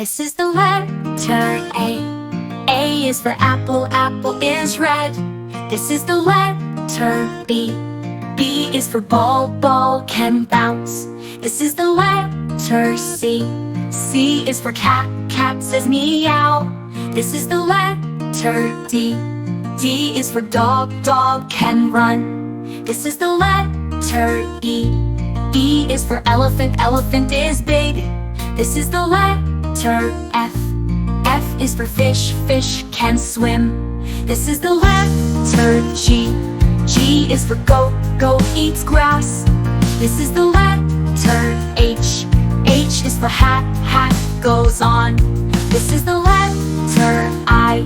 This is the letter A. A is for apple, apple is red. This is the letter B. B is for ball, ball can bounce. This is the letter C. C is for cat, cat says meow. This is the letter D. D is for dog, dog can run. This is the letter E. E is for elephant, elephant is big. This is the letter F. F is for fish, fish can swim. This is the letter G. G is for goat, goat eats grass. This is the letter H. H is for hat, hat goes on. This is the letter I.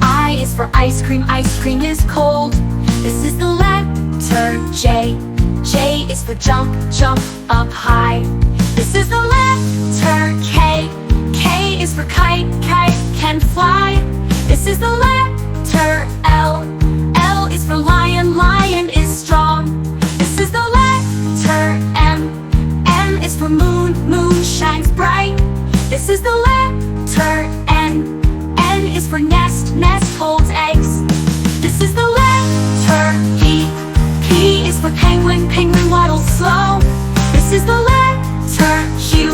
I is for ice cream, ice cream is cold. This is the letter J. J is for jump, jump up high. This is the letter K. K is for kite, kite can fly. This is the letter L. L is for lion, lion is strong. This is the letter M. M is for moon, moon shines bright. This is the letter N. N is for nest, nest holds eggs. This is the letter P. P is for penguin, penguin waddles slow. This is the letter Q.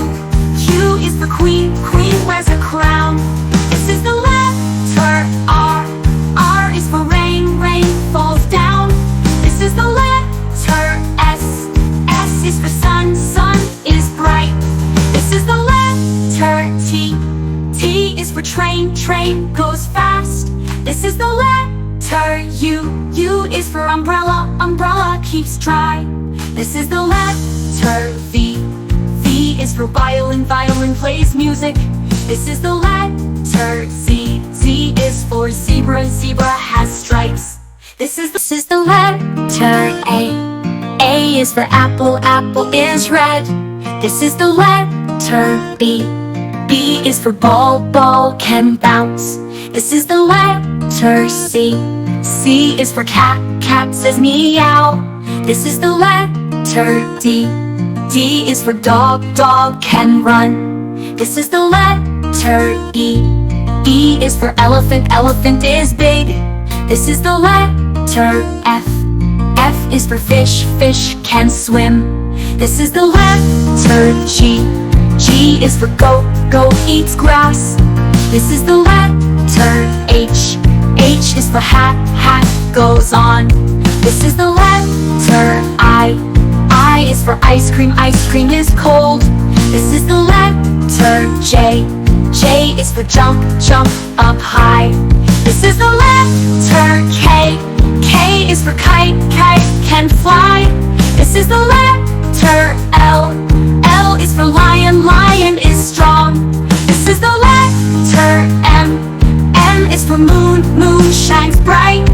Q is for queen, queen wears a crown. This is the letter R. R is for rain, rain falls down. This is the letter S. S is for sun, sun is bright. This is the letter T. T is for train, train goes fast. This is the letter U. U is for umbrella, umbrella keeps dry. This is the letter V. V is for violin, violin plays music. This is the letter Z. Z is for zebra, zebra has stripes. This is the letter A. A is for apple, apple is red. This is the letter B. B is for ball, ball can bounce. This is the letter C. C is for cat, cat says meow. This is the letter D. D is for dog, dog can run. This is the letter E. E is for elephant, elephant is big. This is the letter F. F is for fish, fish can swim. This is the letter G. G is for goat, goat eats grass. This is the letter H. H is for hat, hat goes on. This is the letter I. I is for ice cream, ice cream is cold. This is the letter J. J is for jump, jump up high. This is the letter K. K is for kite, kite can fly. This is the letter L. L is for lion, lion is strong. This is the letter M. M is for moon, moon shines bright.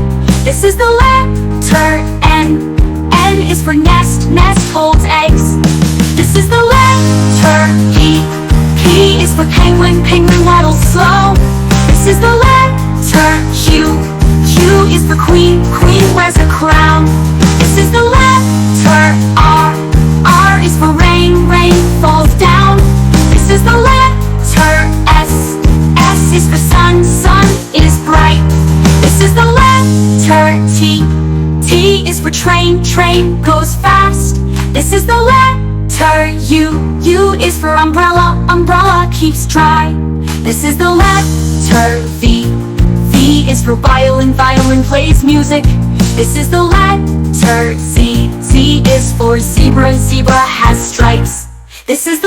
This is the letter N. N is for nest, nest holds eggs. This is the letter P. P is for penguin, penguin waddles slow. This is the letter Q. Q is for queen, queen wears a crown. This is the letter R. R is for rain, rain falls down. This is the letter S. S is for sun, sun is bright. This is the letter T. T is for train, train goes fast. This is the letter U. U is for umbrella, umbrella keeps dry. This is the letter V. V is for violin, violin plays music. This is the letter Z. Z is for zebra, zebra has stripes. This is the